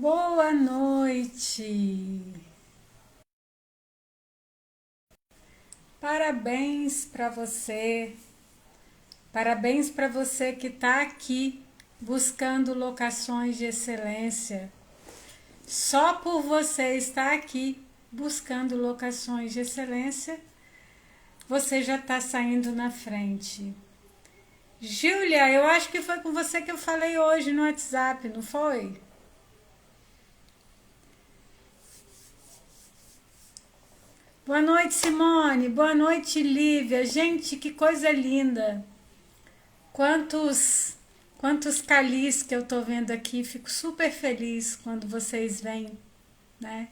Boa noite. Parabéns para você. Parabéns para você que está aqui buscando locações de excelência. Só por você estar aqui buscando locações de excelência, você já está saindo na frente. Júlia, eu acho que foi com você que eu falei hoje no WhatsApp, não foi? Boa noite, Simone. Boa noite, Lívia. Gente, que coisa linda. Quantos calis que eu tô vendo aqui. Fico super feliz quando vocês vêm, né?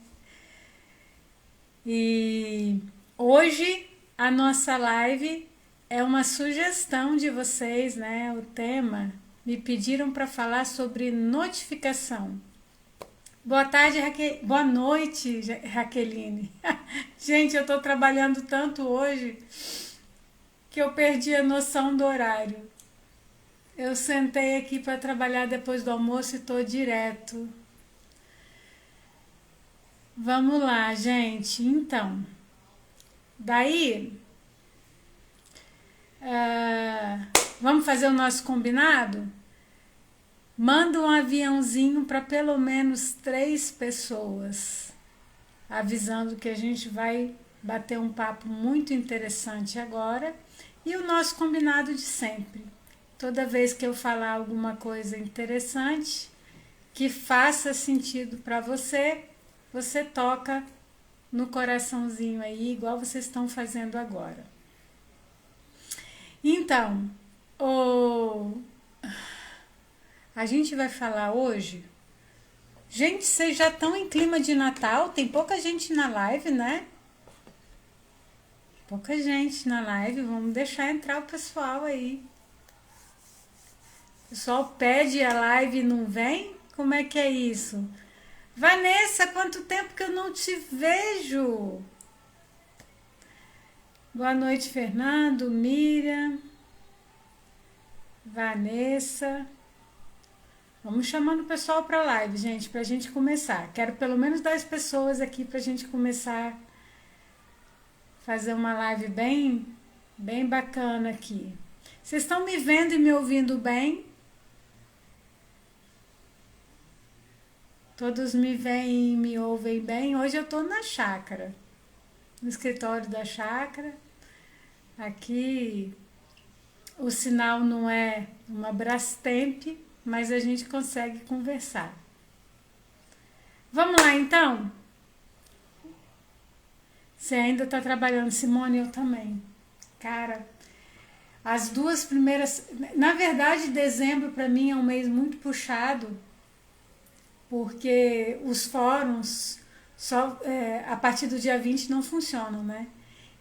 E hoje a nossa live é uma sugestão de vocês, né? O tema me pediram para falar sobre notificação. Boa tarde, boa noite, Raqueline. Gente, eu tô trabalhando tanto hoje que eu perdi a noção do horário. Eu sentei aqui para trabalhar depois do almoço e tô direto. Vamos lá, gente. Então, daí, vamos fazer o nosso combinado? Manda um aviãozinho para pelo menos 3 pessoas, avisando que a gente vai bater um papo muito interessante agora. E o nosso combinado de sempre. Toda vez que eu falar alguma coisa interessante, que faça sentido para você, você toca no coraçãozinho aí, igual vocês estão fazendo agora. Então, a gente vai falar hoje. Gente, vocês já estão em clima de Natal? Tem pouca gente na live, né? Pouca gente na live. Vamos deixar entrar o pessoal aí. O pessoal pede a live e não vem? Como é que é isso? Vanessa, quanto tempo que eu não te vejo? Boa noite, Fernando, Miriam, Vanessa. Vamos chamando o pessoal para a live, gente, para a gente começar. Quero pelo menos 10 pessoas aqui para a gente começar a fazer uma live bem bacana aqui. Vocês estão me vendo e me ouvindo bem? Todos me veem e me ouvem bem? Hoje eu estou na chácara, no escritório da chácara. Aqui o sinal não é uma Brastemp, mas a gente consegue conversar. Vamos lá, então? Você ainda está trabalhando, Simone? Eu também. Cara, as 2 primeiras... Na verdade, dezembro para mim é um mês muito puxado, porque os fóruns só a partir do dia 20 não funcionam, né?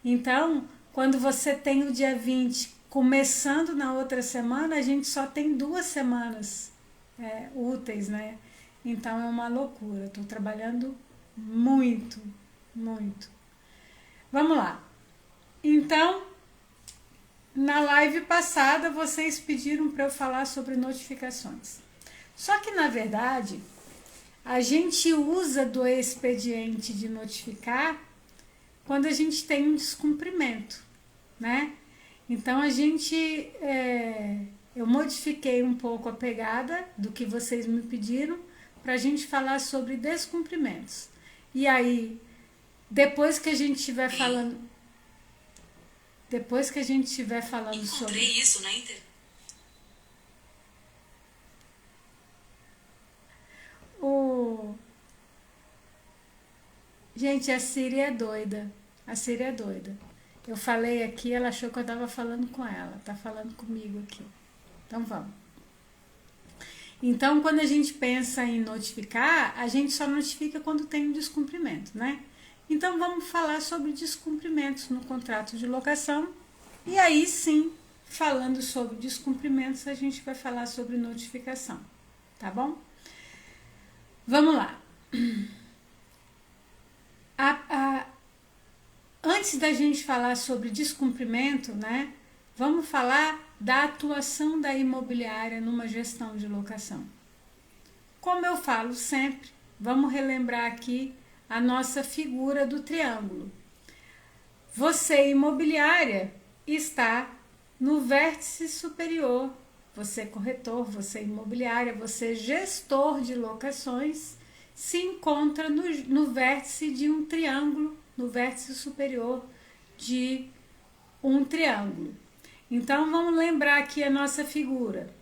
Então, quando você tem o dia 20 começando na outra semana, a gente só tem 2 semanas úteis, né? Então é uma loucura. Estou trabalhando muito, muito. Vamos lá. Então, na live passada, vocês pediram para eu falar sobre notificações. Só que, na verdade, a gente usa do expediente de notificar quando a gente tem um descumprimento, né? Então, eu modifiquei um pouco a pegada do que vocês me pediram para a gente falar sobre descumprimentos. E aí, depois que a gente estiver falando sobre... isso na internet. Gente, a Siri é doida. A Siri é doida. Eu falei aqui, ela achou que eu estava falando com ela. Tá falando comigo aqui. Então vamos. Então, quando a gente pensa em notificar, a gente só notifica quando tem um descumprimento, né? Então, vamos falar sobre descumprimentos no contrato de locação. E aí sim, falando sobre descumprimentos, a gente vai falar sobre notificação. Tá bom? Vamos lá. Antes da gente falar sobre descumprimento, né? Vamos falar da atuação da imobiliária numa gestão de locação. Como eu falo sempre, vamos relembrar aqui a nossa figura do triângulo. Você, imobiliária, está no vértice superior. Você, corretor, você, imobiliária, você, gestor de locações, se encontra no vértice de um triângulo, no vértice superior de um triângulo. Então, vamos lembrar aqui a nossa figura.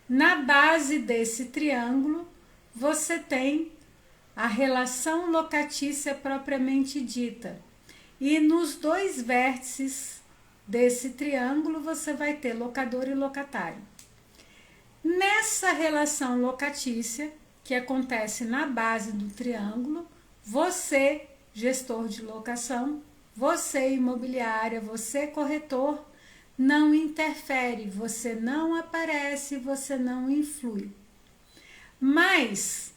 Na base desse triângulo, você tem a relação locatícia propriamente dita. E nos dois vértices desse triângulo, você vai ter locador e locatário. Nessa relação locatícia, que acontece na base do triângulo, você, gestor de locação, você, imobiliária, você, corretor, não interfere, você não aparece, você não influi. Mas,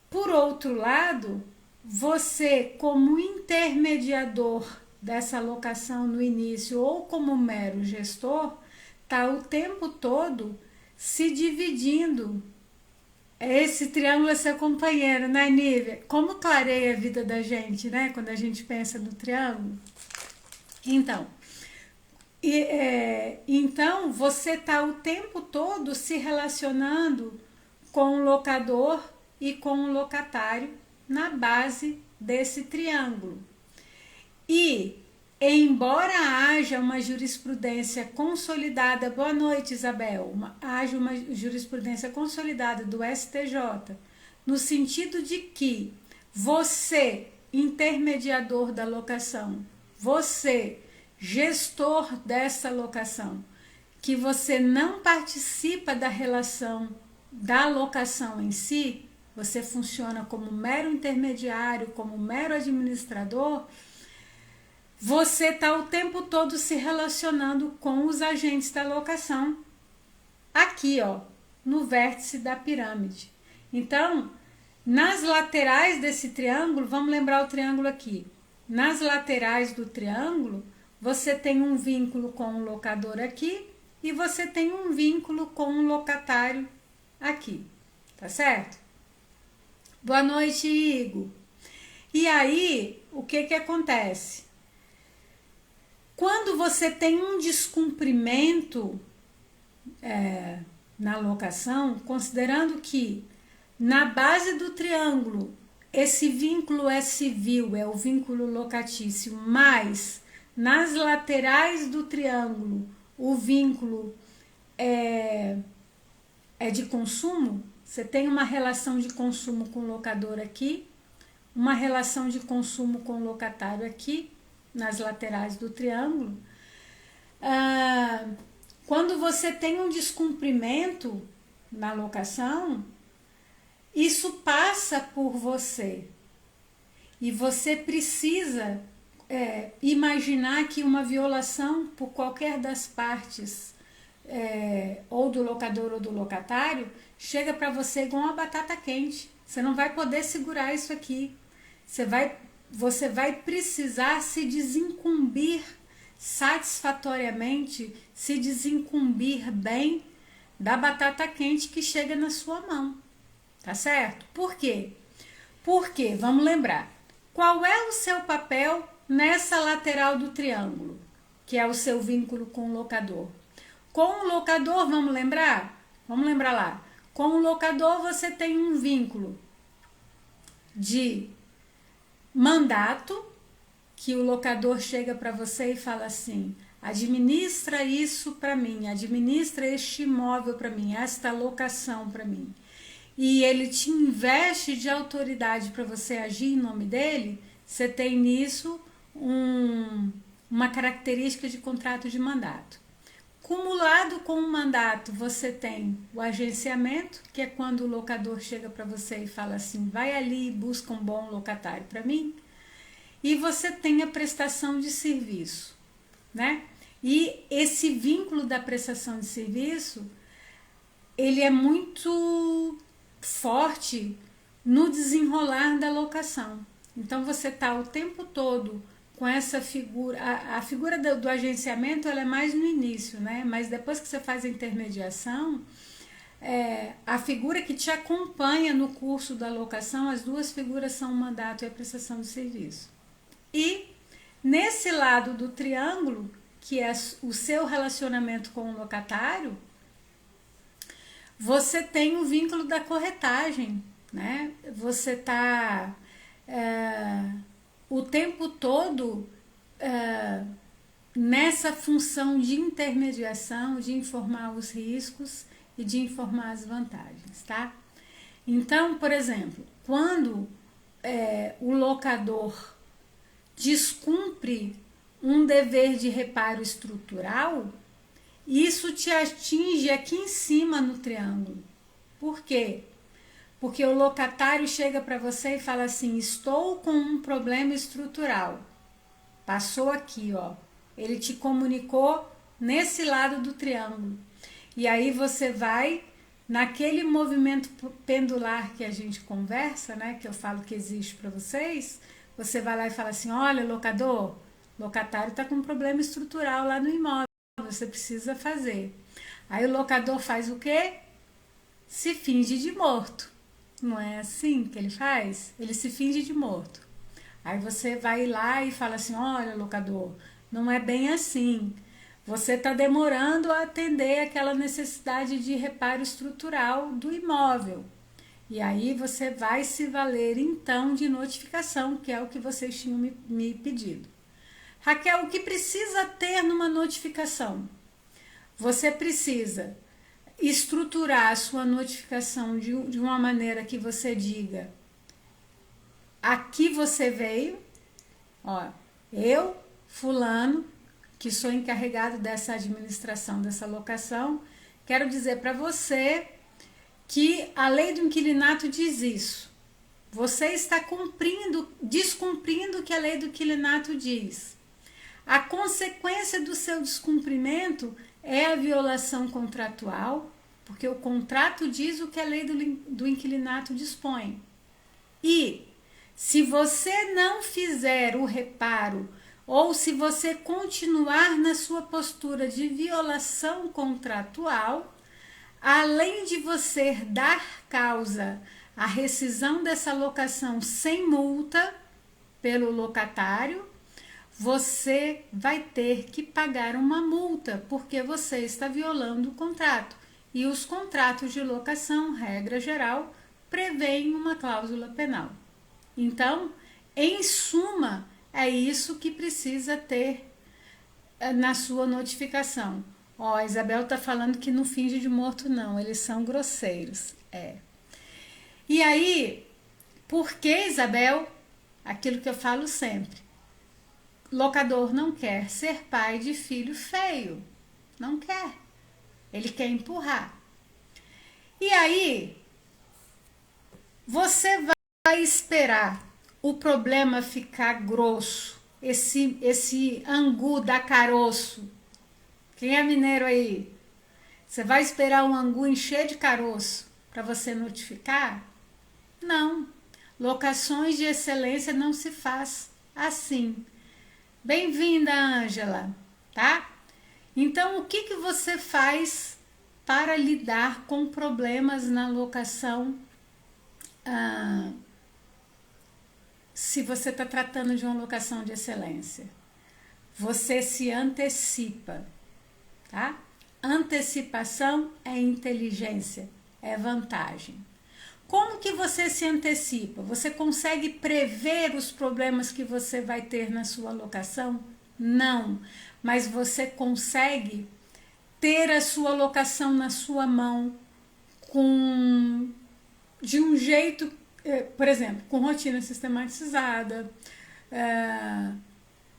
por outro lado, você, como intermediador dessa locação no início ou como mero gestor, está o tempo todo se dividindo. Esse triângulo é seu companheiro, né, Nívia? Como clareia a vida da gente, né, quando a gente pensa no triângulo? Então, você está o tempo todo se relacionando com o locador e com o locatário na base desse triângulo. E, embora haja uma jurisprudência consolidada, boa noite, Isabel, haja uma jurisprudência consolidada do STJ, no sentido de que você, intermediador da locação, você, gestor dessa locação, que você não participa da relação da locação em si, você funciona como mero intermediário, como mero administrador, você está o tempo todo se relacionando com os agentes da locação, aqui, ó, no vértice da pirâmide. Então, nas laterais desse triângulo, vamos lembrar o triângulo aqui, nas laterais do triângulo, você tem um vínculo com o locador aqui e você tem um vínculo com o locatário aqui, tá certo? Boa noite, Igor. E aí, o que acontece? Quando você tem um descumprimento na locação, considerando que na base do triângulo esse vínculo é civil, é o vínculo locatício, mas nas laterais do triângulo o vínculo é de consumo, você tem uma relação de consumo com o locador aqui, uma relação de consumo com o locatário aqui, nas laterais do triângulo. Quando você tem um descumprimento na locação, isso passa por você. E você precisa imaginar que uma violação por qualquer das partes, ou do locador ou do locatário, chega para você igual uma batata quente. Você não vai poder segurar isso aqui. Você vai precisar se desincumbir satisfatoriamente, se desincumbir bem da batata quente que chega na sua mão, tá certo? Por quê? Porque, vamos lembrar, qual é o seu papel nessa lateral do triângulo, que é o seu vínculo com o locador? Com o locador, vamos lembrar? Vamos lembrar lá. Com o locador você tem um vínculo de mandato, que o locador chega para você e fala assim: administra isso para mim, administra este imóvel para mim, esta locação para mim. E ele te investe de autoridade para você agir em nome dele. Você tem nisso uma característica de contrato de mandato. Cumulado com o mandato, você tem o agenciamento, que é quando o locador chega para você e fala assim: vai ali e busca um bom locatário para mim. E você tem a prestação de serviço, né? E esse vínculo da prestação de serviço, ele é muito forte no desenrolar da locação. Então, você está o tempo todo com essa figura, a figura do agenciamento, ela é mais no início, né? Mas depois que você faz a intermediação, a figura que te acompanha no curso da locação, as duas figuras são o mandato e a prestação de serviço. E nesse lado do triângulo, que é o seu relacionamento com o locatário, você tem o vínculo da corretagem, né? Você está o tempo todo nessa função de intermediação, de informar os riscos e de informar as vantagens, tá? Então, por exemplo, quando o locador descumpre um dever de reparo estrutural, isso te atinge aqui em cima no triângulo. Por quê? Porque o locatário chega para você e fala assim: estou com um problema estrutural. Passou aqui, ó. Ele te comunicou nesse lado do triângulo. E aí você vai naquele movimento pendular que a gente conversa, né, que eu falo que existe para vocês, você vai lá e fala assim: olha, locatário está com um problema estrutural lá no imóvel, você precisa fazer. Aí o locador faz o quê? Se finge de morto. Não é assim que ele faz? Ele se finge de morto. Aí você vai lá e fala assim: olha, locador, não é bem assim. Você está demorando a atender aquela necessidade de reparo estrutural do imóvel. E aí você vai se valer então de notificação, que é o que vocês tinham me pedido. Raquel, o que precisa ter numa notificação? Você precisa estruturar a sua notificação de uma maneira que você diga: aqui você veio, ó, eu, fulano, que sou encarregado dessa administração, dessa locação, quero dizer para você que a lei do inquilinato diz isso. Você está descumprindo o que a lei do inquilinato diz. A consequência do seu descumprimento é a violação contratual, porque o contrato diz o que a lei do inquilinato dispõe. E se você não fizer o reparo, ou se você continuar na sua postura de violação contratual, além de você dar causa à rescisão dessa locação sem multa pelo locatário, você vai ter que pagar uma multa, porque você está violando o contrato. E os contratos de locação, regra geral, prevêem uma cláusula penal. Então, em suma, é isso que precisa ter na sua notificação. Ó, a Isabel tá falando que não finge de morto, não. Eles são grosseiros. E aí, por que, Isabel? Aquilo que eu falo sempre. Locador não quer ser pai de filho feio. Não quer. Ele quer empurrar. E aí, você vai esperar o problema ficar grosso, esse angu dar caroço. Quem é mineiro aí? Você vai esperar um angu encher de caroço para você notificar? Não. Locações de excelência não se faz assim. Bem-vinda, Ângela, tá? Então, o que você faz para lidar com problemas na locação? Se você está tratando de uma locação de excelência, você se antecipa, tá? Antecipação é inteligência, é vantagem. Como que você se antecipa? Você consegue prever os problemas que você vai ter na sua locação? Não, mas você consegue ter a sua locação na sua mão de um jeito, por exemplo, com rotina sistematizada,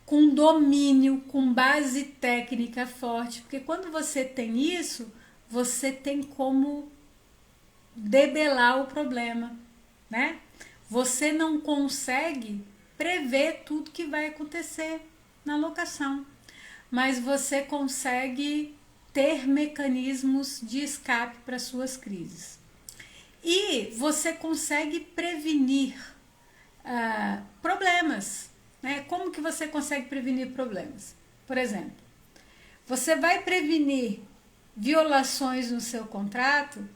com domínio, com base técnica forte, porque quando você tem isso, você tem como debelar o problema, né? Você não consegue prever tudo que vai acontecer na locação, mas você consegue ter mecanismos de escape para suas crises. E você consegue prevenir problemas, né? Como que você consegue prevenir problemas? Por exemplo, você vai prevenir violações no seu contrato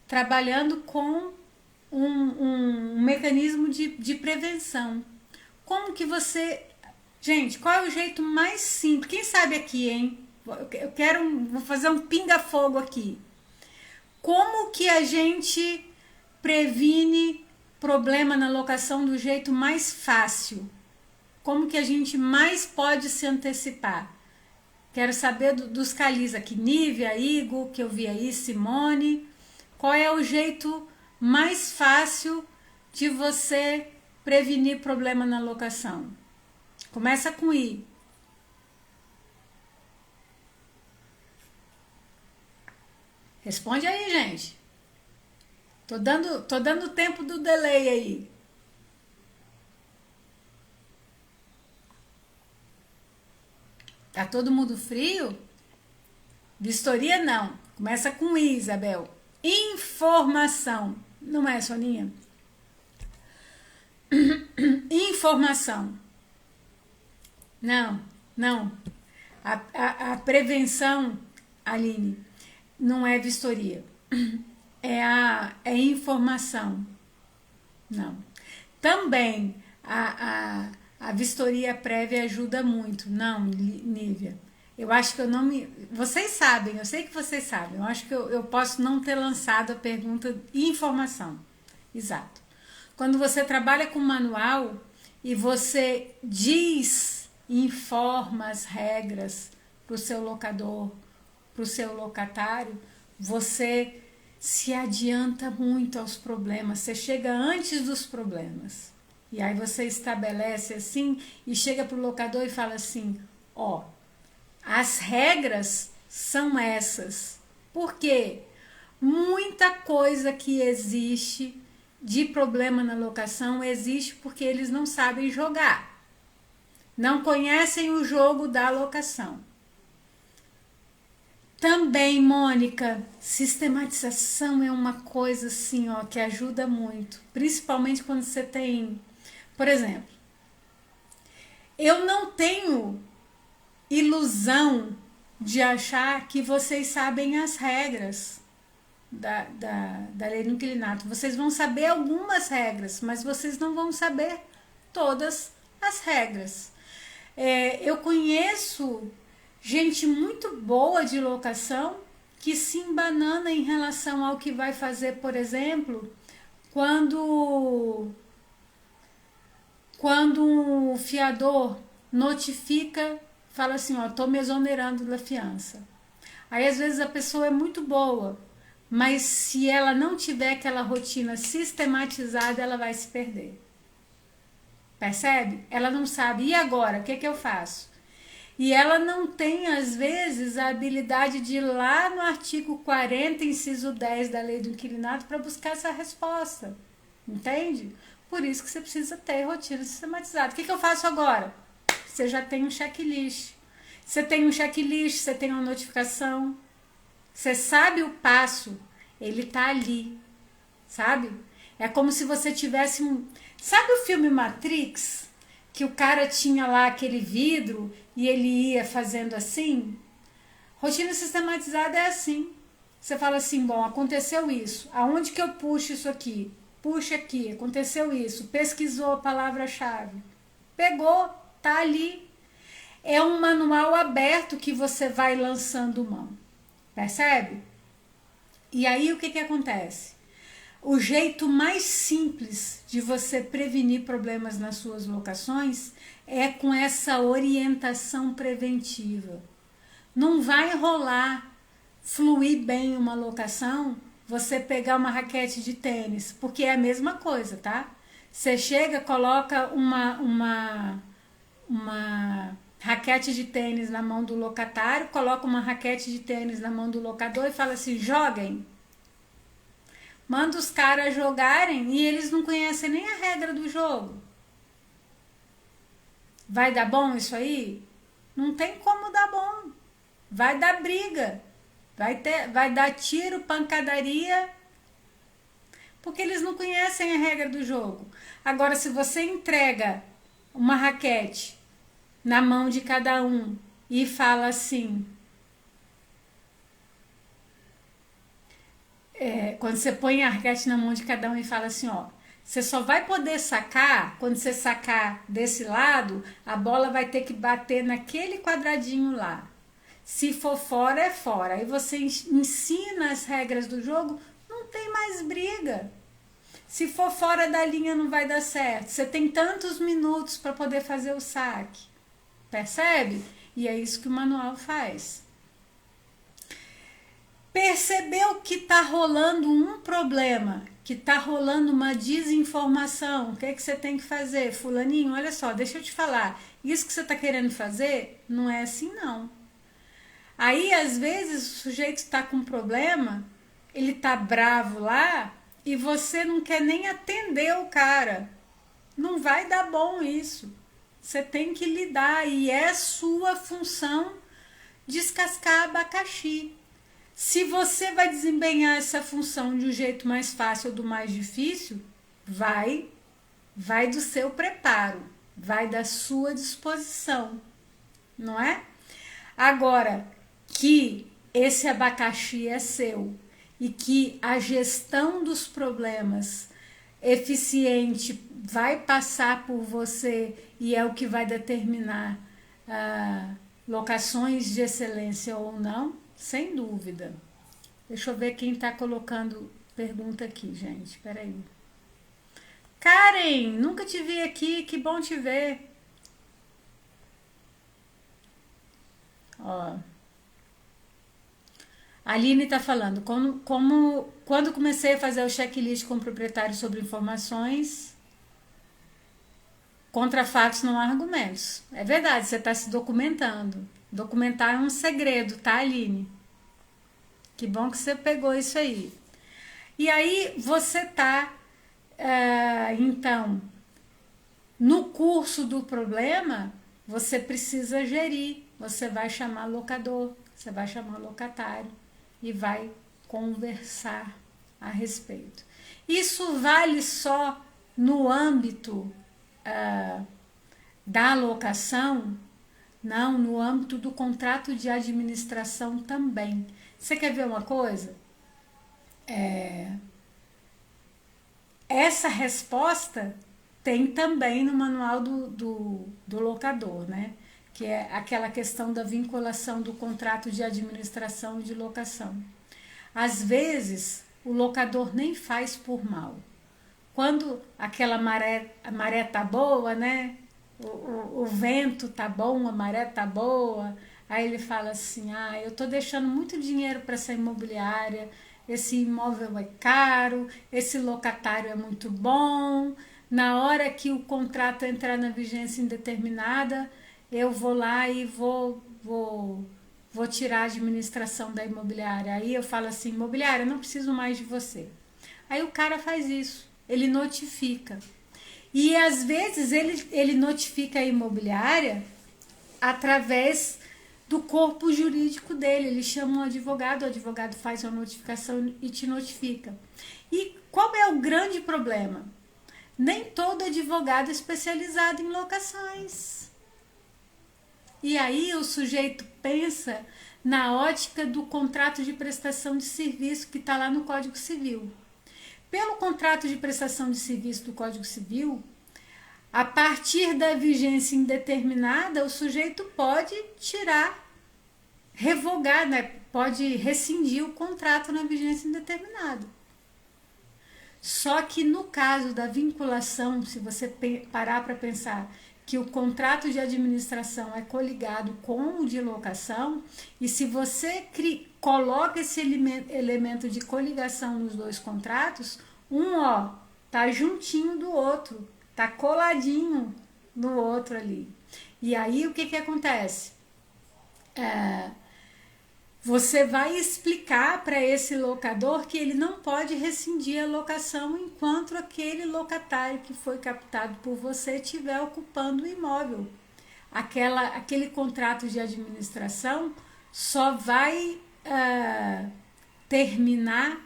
trabalhando com um mecanismo de prevenção. Como que você... Gente, qual é o jeito mais simples? Quem sabe aqui, hein? Vou fazer um pinga-fogo aqui. Como que a gente previne problema na locação do jeito mais fácil? Como que a gente mais pode se antecipar? Quero saber dos calis aqui, Nívia, Igor, que eu vi aí, Simone. Qual é o jeito mais fácil de você prevenir problema na locação? Começa com I. Responde aí, gente. Tô dando tempo do delay aí. Tá todo mundo frio? Vistoria não. Começa com I, Isabel. Informação. Não é, Soninha? Informação. Não. A prevenção, Aline, não é vistoria. É informação. Não. Também a vistoria prévia ajuda muito. Não, Nívia. Eu acho que eu não me... Vocês sabem, eu sei que vocês sabem. Eu acho que eu posso não ter lançado a pergunta informação. Exato. Quando você trabalha com manual e você informa as regras para o seu locador, para o seu locatário, você se adianta muito aos problemas. Você chega antes dos problemas. E aí você estabelece assim e chega para o locador e fala assim, ó, as regras são essas. Por quê? Muita coisa que existe de problema na locação existe porque eles não sabem jogar. Não conhecem o jogo da locação. Também, Mônica, sistematização é uma coisa assim, ó, que ajuda muito. Principalmente quando você tem... Por exemplo, eu não tenho ilusão de achar que vocês sabem as regras da lei do inquilinato. Vocês vão saber algumas regras, mas vocês não vão saber todas as regras. Eu conheço gente muito boa de locação que se embanana em relação ao que vai fazer, por exemplo, quando um fiador notifica, fala assim, ó, tô me exonerando da fiança. Aí às vezes a pessoa é muito boa, mas se ela não tiver aquela rotina sistematizada, ela vai se perder. Percebe? Ela não sabe, e agora? O que é que eu faço? E ela não tem, às vezes, a habilidade de ir lá no artigo 40, inciso 10 da lei do inquilinato para buscar essa resposta. Entende? Por isso que você precisa ter rotina sistematizada. O que eu faço agora? Você já tem um checklist. Você tem um checklist, você tem uma notificação. Você sabe o passo, ele tá ali. Sabe? É como se você tivesse um... Sabe o filme Matrix? Que o cara tinha lá aquele vidro e ele ia fazendo assim? Rotina sistematizada é assim. Você fala assim, bom, aconteceu isso. Aonde que eu puxo isso aqui? Puxa aqui, aconteceu isso. Pesquisou a palavra-chave. Pegou, tá ali. É um manual aberto que você vai lançando mão. Percebe? E aí o que acontece? O jeito mais simples de você prevenir problemas nas suas locações é com essa orientação preventiva. Não vai rolar fluir bem uma locação você pegar uma raquete de tênis, porque é a mesma coisa, tá? Você chega, coloca uma raquete de tênis na mão do locatário, coloca uma raquete de tênis na mão do locador e fala assim, joguem. Manda os caras jogarem e eles não conhecem nem a regra do jogo. Vai dar bom isso aí? Não tem como dar bom. Vai dar briga. Vai dar tiro, pancadaria, porque eles não conhecem a regra do jogo. Agora, se você entrega uma raquete na mão de cada um e fala assim, quando você põe a raquete na mão de cada um e fala assim, ó, você só vai poder sacar, quando você sacar desse lado, a bola vai ter que bater naquele quadradinho lá. Se for fora, é fora. Aí você ensina as regras do jogo, não tem mais briga. Se for fora da linha, não vai dar certo. Você tem tantos minutos para poder fazer o saque. Percebe? E é isso que o manual faz. Percebeu que está rolando um problema, que está rolando uma desinformação, o que é que você tem que fazer? Fulaninho, olha só, deixa eu te falar, isso que você está querendo fazer não é assim não. Aí, às vezes, o sujeito está com um problema, ele está bravo lá e você não quer nem atender o cara. Não vai dar bom isso. Você tem que lidar e é sua função descascar abacaxi. Se você vai desempenhar essa função de um jeito mais fácil ou do mais difícil, vai do seu preparo, vai da sua disposição, não é? Agora, que esse abacaxi é seu e que a gestão dos problemas eficiente vai passar por você e é o que vai determinar locações de excelência ou não, sem dúvida. Deixa eu ver quem está colocando pergunta aqui, gente. Peraí. Karen, nunca te vi aqui, que bom te ver. Ó. A Aline está falando, quando comecei a fazer o checklist com o proprietário sobre informações, contra fatos não há argumentos. É verdade, você está se documentando. Documentar é um segredo, tá, Aline? Que bom que você pegou isso aí. E aí você tá, então, no curso do problema, você precisa gerir. Você vai chamar locador, você vai chamar locatário e vai conversar a respeito. Isso vale só no âmbito da locação? Não, no âmbito do contrato de administração também. Você quer ver uma coisa? Essa resposta tem também no manual do locador, né? Que é aquela questão da vinculação do contrato de administração e de locação. Às vezes, o locador nem faz por mal. Quando aquela a maré tá boa, né? O vento tá bom, a maré tá boa, aí ele fala assim, eu tô deixando muito dinheiro para essa imobiliária, esse imóvel é caro, esse locatário é muito bom, na hora que o contrato entrar na vigência indeterminada, eu vou lá e vou tirar a administração da imobiliária. Aí eu falo assim, imobiliária, eu não preciso mais de você. Aí o cara faz isso, ele notifica. E às vezes ele notifica a imobiliária através do corpo jurídico dele. Ele chama um advogado, o advogado faz uma notificação e te notifica. E qual é o grande problema? Nem todo advogado é especializado em locações. E aí o sujeito pensa na ótica do contrato de prestação de serviço que está lá no Código Civil. Pelo contrato de prestação de serviço do Código Civil, a partir da vigência indeterminada, o sujeito pode revogar, né? Pode rescindir o contrato na vigência indeterminada. Só que no caso da vinculação, se você parar para pensar que o contrato de administração é coligado com o de locação, e se você coloca esse elemento de coligação nos dois contratos, tá juntinho do outro, tá coladinho no outro ali. E aí o que acontece? Você vai explicar para esse locador que ele não pode rescindir a locação enquanto aquele locatário que foi captado por você estiver ocupando o imóvel. Aquele contrato de administração só vai terminar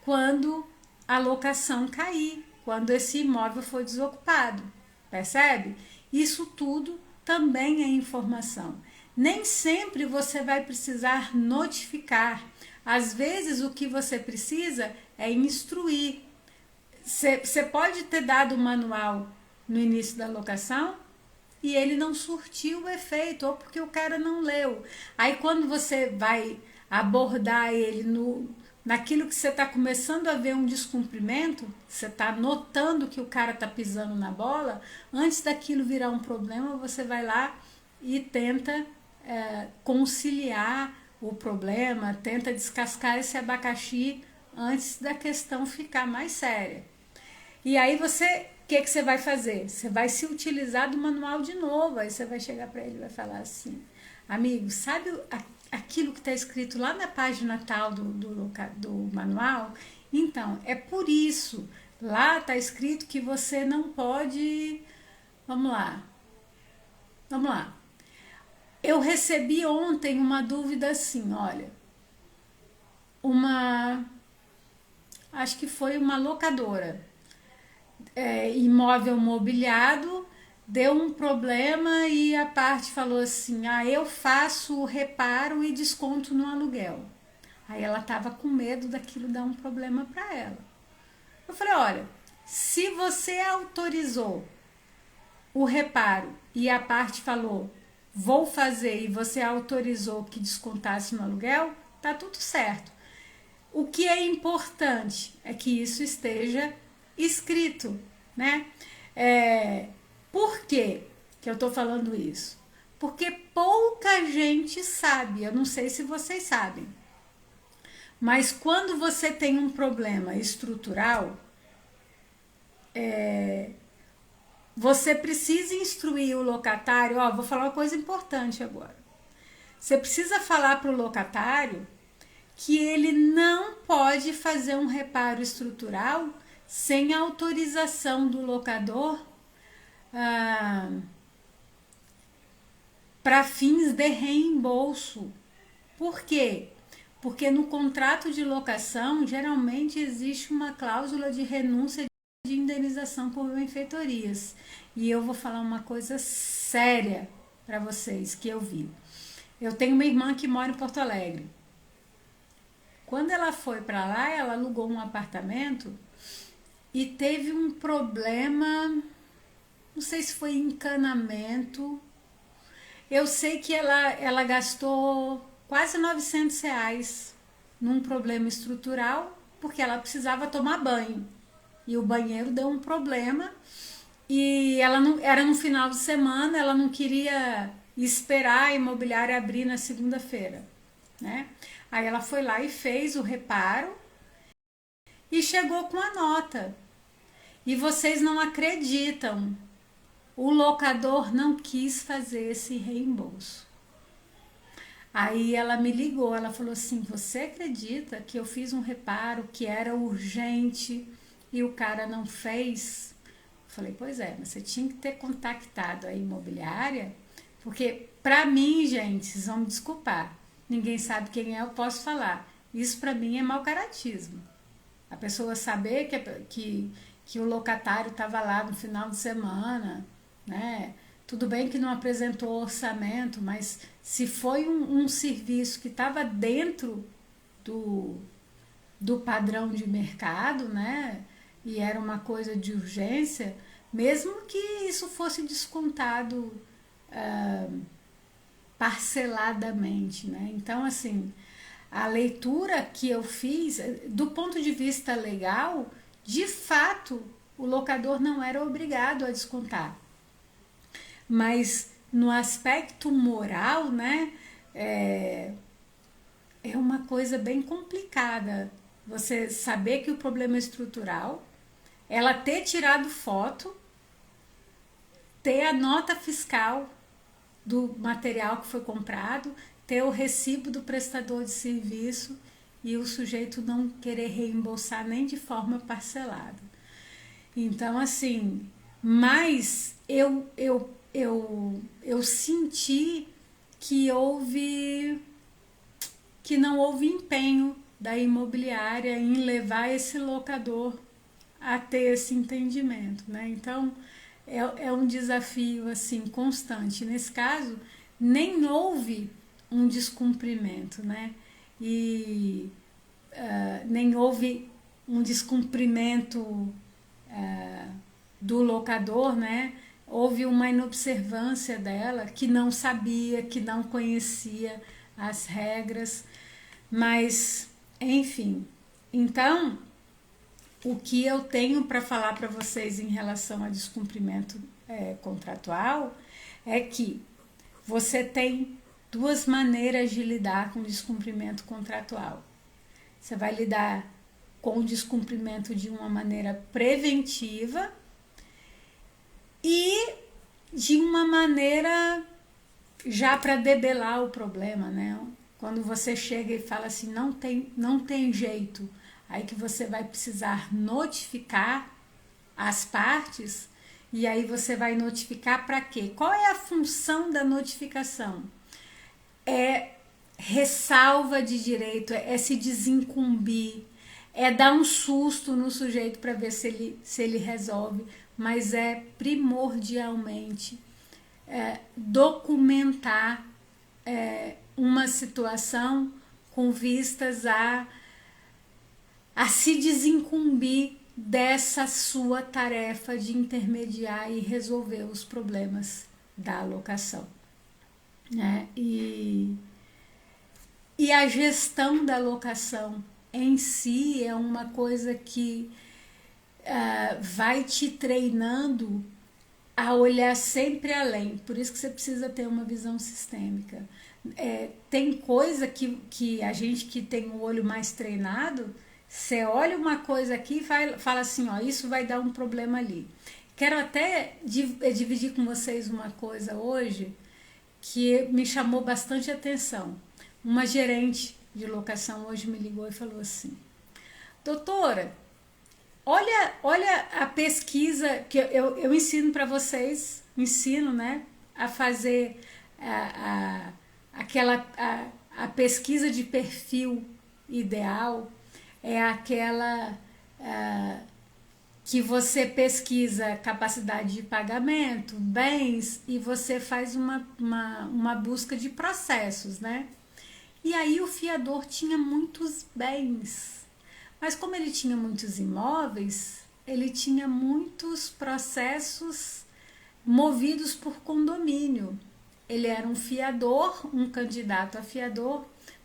quando a locação cair, quando esse imóvel for desocupado. Percebe? Isso tudo também é informação. Nem sempre você vai precisar notificar. Às vezes o que você precisa é instruir. Você pode ter dado o manual no início da locação e ele não surtiu o efeito, ou porque o cara não leu. Aí quando você vai abordar ele naquilo que você está começando a ver um descumprimento, você está notando que o cara está pisando na bola, antes daquilo virar um problema, você vai lá e tenta conciliar o problema, tenta descascar esse abacaxi antes da questão ficar mais séria. E aí o que você vai fazer? Você vai se utilizar do manual de novo. Aí você vai chegar para ele e vai falar assim: amigo, sabe aquilo que está escrito lá na página tal do manual? Então, é por isso. Lá está escrito que você não pode. Vamos lá. Vamos lá. Eu recebi ontem uma dúvida assim, olha. Acho que foi uma locadora. Imóvel mobiliado, deu um problema e a parte falou assim: eu faço o reparo e desconto no aluguel. Aí ela estava com medo daquilo dar um problema para ela. Eu falei: olha, se você autorizou o reparo e a parte falou vou fazer, e você autorizou que descontasse no aluguel, tá tudo certo. O que é importante é que isso esteja escrito, né? Por quê que eu tô falando isso? Porque pouca gente sabe, eu não sei se vocês sabem, mas quando você tem um problema estrutural, você precisa instruir o locatário. Vou falar uma coisa importante agora. Você precisa falar para o locatário que ele não pode fazer um reparo estrutural sem autorização do locador para fins de reembolso. Por quê? Porque no contrato de locação geralmente existe uma cláusula de renúncia de indenização por benfeitorias. E eu vou falar uma coisa séria para vocês que eu vi. Eu tenho uma irmã que mora em Porto Alegre. Quando ela foi para lá, ela alugou um apartamento e teve um problema, não sei se foi encanamento. Eu sei que ela gastou quase R$ 900 num problema estrutural, porque ela precisava tomar banho. E o banheiro deu um problema e ela não, era no final de semana, ela não queria esperar a imobiliária abrir na segunda-feira, né? Aí ela foi lá e fez o reparo e chegou com a nota. E vocês não acreditam, o locador não quis fazer esse reembolso. Aí ela me ligou, ela falou assim: você acredita que eu fiz um reparo que era urgente e o cara não fez? Eu falei: pois é, mas você tinha que ter contactado a imobiliária, porque pra mim, gente, vocês vão me desculpar, ninguém sabe quem é, eu posso falar. Isso pra mim é mau caratismo. A pessoa saber que o locatário estava lá no final de semana, né? Tudo bem que não apresentou orçamento, mas se foi um serviço que estava dentro do padrão de mercado, né? E era uma coisa de urgência, mesmo que isso fosse descontado parceladamente, né? Então, assim, a leitura que eu fiz, do ponto de vista legal, de fato, o locador não era obrigado a descontar. Mas no aspecto moral, né, é uma coisa bem complicada. Você saber que o problema é estrutural, ela ter tirado foto, ter a nota fiscal do material que foi comprado, ter o recibo do prestador de serviço e o sujeito não querer reembolsar nem de forma parcelada. Então, assim, mas eu senti que não houve empenho da imobiliária em levar esse locador a ter esse entendimento, né? Então é um desafio assim constante. Nesse caso nem houve um descumprimento, né? e nem houve um descumprimento do locador, né? Houve uma inobservância dela, que não sabia, que não conhecia as regras, mas enfim. Então, o que eu tenho para falar para vocês em relação a descumprimento contratual é que você tem duas maneiras de lidar com o descumprimento contratual. Você vai lidar com o descumprimento de uma maneira preventiva e de uma maneira já para debelar o problema, né? Quando você chega e fala assim, não tem jeito, aí que você vai precisar notificar as partes, e aí você vai notificar para quê? Qual é a função da notificação? É ressalva de direito, é se desincumbir, é dar um susto no sujeito para ver se ele resolve, mas é primordialmente documentar uma situação com vistas a se desincumbir dessa sua tarefa de intermediar e resolver os problemas da locação, né? E a gestão da locação em si é uma coisa que vai te treinando a olhar sempre além. Por isso que você precisa ter uma visão sistêmica. Tem coisa que a gente que tem o olho mais treinado, você olha uma coisa aqui e fala assim, ó, isso vai dar um problema ali. Quero até dividir com vocês uma coisa hoje que me chamou bastante atenção. Uma gerente de locação hoje me ligou e falou assim, doutora, olha a pesquisa que eu ensino para vocês, né, a fazer a pesquisa de perfil ideal, é aquela que você pesquisa capacidade de pagamento, bens, e você faz uma busca de processos, né? E aí o fiador tinha muitos bens, mas como ele tinha muitos imóveis, ele tinha muitos processos movidos por condomínio. Ele era um fiador, um candidato a fiador,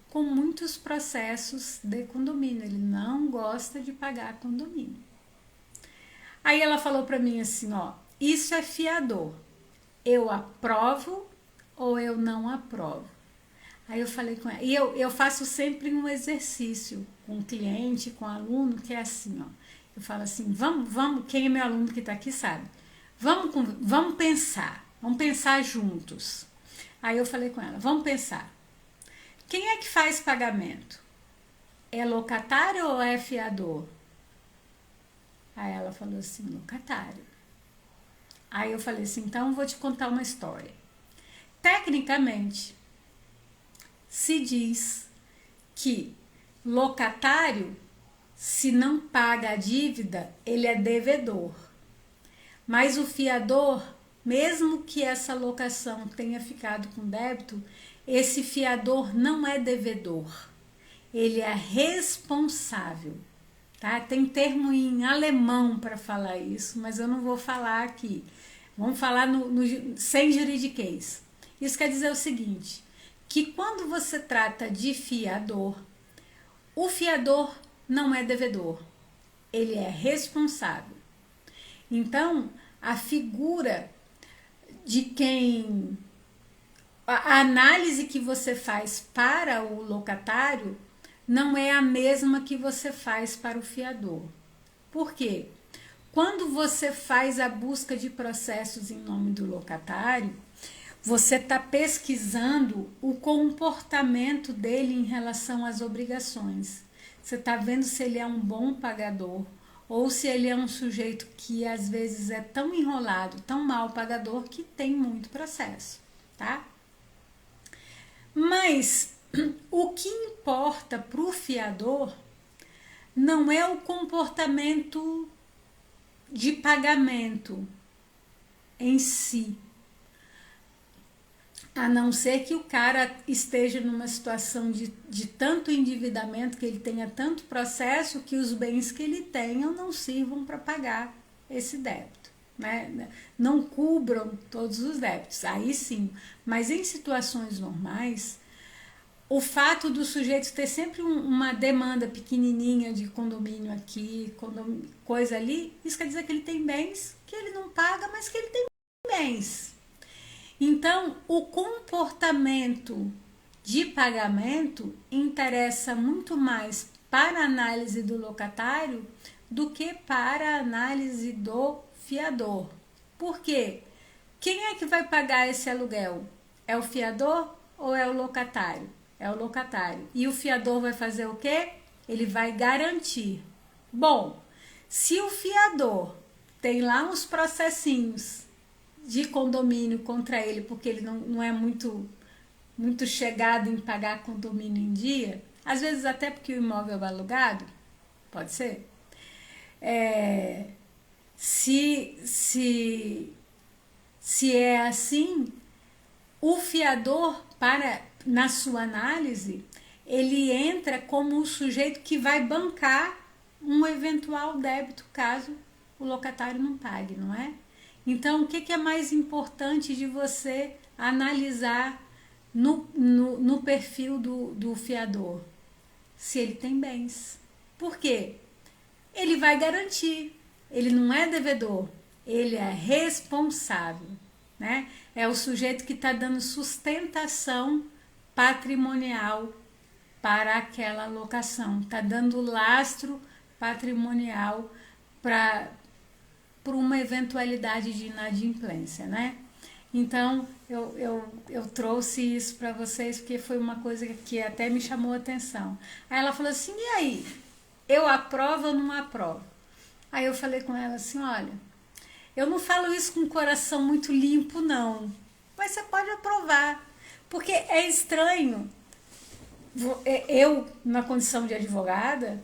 com muitos processos de condomínio. Ele não gosta de pagar condomínio. Aí ela falou para mim assim, ó, isso é fiador. Eu aprovo ou eu não aprovo? Aí eu falei com ela, e eu faço sempre um exercício com o cliente, com o aluno, que é assim, ó. Eu falo assim, vamos, quem é meu aluno que está aqui sabe, vamos pensar juntos. Aí eu falei com ela, vamos pensar, quem é que faz pagamento? É locatário ou é fiador? Aí ela falou assim, locatário. Aí eu falei assim, então eu vou te contar uma história. Tecnicamente, se diz que locatário, se não paga a dívida, ele é devedor. Mas o fiador, mesmo que essa locação tenha ficado com débito, esse fiador não é devedor. Ele é responsável. Tá? Tem termo em alemão para falar isso, mas eu não vou falar aqui. Vamos falar sem juridiquês. Isso quer dizer o seguinte, que quando você trata de fiador, o fiador não é devedor, ele é responsável. Então, a figura de quem... A análise que você faz para o locatário não é a mesma que você faz para o fiador. Por quê? Quando você faz a busca de processos em nome do locatário, você está pesquisando o comportamento dele em relação às obrigações. Você está vendo se ele é um bom pagador ou se ele é um sujeito que às vezes é tão enrolado, tão mal pagador que tem muito processo, tá? Mas o que importa para o fiador não é o comportamento de pagamento em si. A não ser que o cara esteja numa situação de tanto endividamento, que ele tenha tanto processo, que os bens que ele tenha não sirvam para pagar esse débito, né? Não cubram todos os débitos, aí sim. Mas em situações normais, o fato do sujeito ter sempre uma demanda pequenininha de condomínio aqui, coisa ali, isso quer dizer que ele tem bens que ele não paga, mas que ele tem bens. Então, o comportamento de pagamento interessa muito mais para a análise do locatário do que para a análise do fiador. Por quê? Quem é que vai pagar esse aluguel? É o fiador ou é o locatário? É o locatário. E o fiador vai fazer o quê? Ele vai garantir. Bom, se o fiador tem lá uns processinhos de condomínio contra ele, porque ele não é muito chegado em pagar condomínio em dia, às vezes até porque o imóvel é alugado, pode ser. É, se, se, se é assim, o fiador, na sua análise, ele entra como o sujeito que vai bancar um eventual débito caso o locatário não pague, não é? Então, o que é mais importante de você analisar no perfil do fiador? Se ele tem bens. Por quê? Ele vai garantir. Ele não é devedor, ele é responsável, né? É o sujeito que está dando sustentação patrimonial para aquela locação, está dando lastro patrimonial para por uma eventualidade de inadimplência, né? Então, eu trouxe isso para vocês porque foi uma coisa que até me chamou a atenção. Aí ela falou assim, e aí? Eu aprovo ou não aprovo? Aí eu falei com ela assim, olha, eu não falo isso com o coração muito limpo, não. Mas você pode aprovar. Porque é estranho eu, na condição de advogada,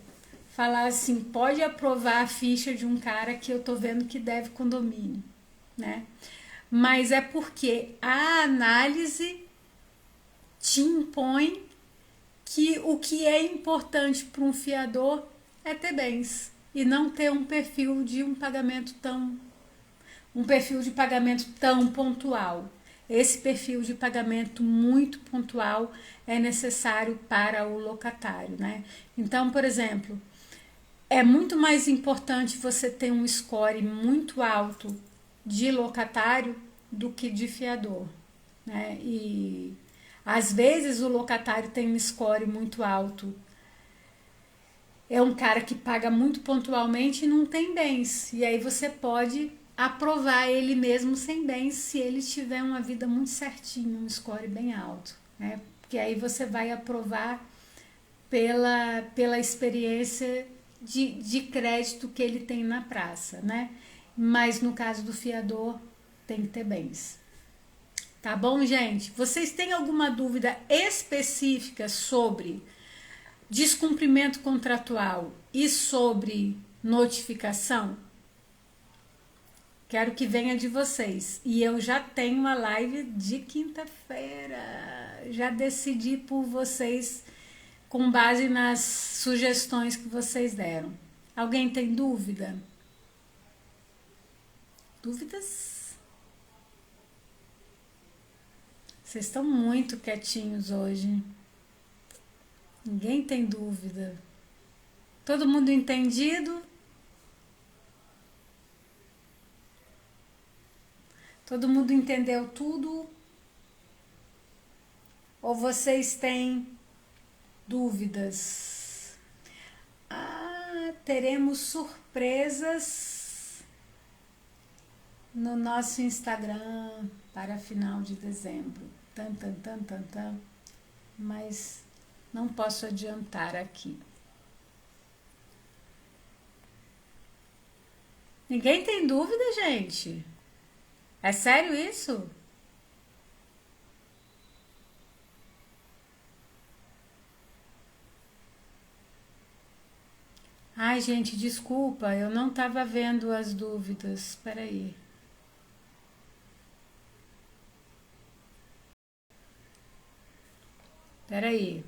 falar assim, pode aprovar a ficha de um cara que eu tô vendo que deve condomínio, né? Mas é porque a análise te impõe que o que é importante para um fiador é ter bens e não ter um perfil de um perfil de pagamento tão pontual. Esse perfil de pagamento muito pontual é necessário para o locatário, né? Então, por exemplo, é muito mais importante você ter um score muito alto de locatário do que de fiador, né? E às vezes o locatário tem um score muito alto, é um cara que paga muito pontualmente e não tem bens, e aí você pode aprovar ele mesmo sem bens se ele tiver uma vida muito certinha, um score bem alto, né? Porque aí você vai aprovar pela experiência de crédito que ele tem na praça, né? Mas no caso do fiador, tem que ter bens. Tá bom, gente? Vocês têm alguma dúvida específica sobre descumprimento contratual e sobre notificação? Quero que venha de vocês. E eu já tenho a live de quinta-feira. Já decidi por vocês com base nas sugestões que vocês deram. Alguém tem dúvida? Dúvidas? Vocês estão muito quietinhos hoje. Ninguém tem dúvida. Todo mundo entendido? Todo mundo entendeu tudo? Ou vocês têm dúvidas? Teremos surpresas no nosso Instagram para final de dezembro. Mas não posso adiantar aqui. Ninguém tem dúvida, gente? É sério isso? Ai, gente, desculpa, eu não estava vendo as dúvidas. Espera aí. Peraí.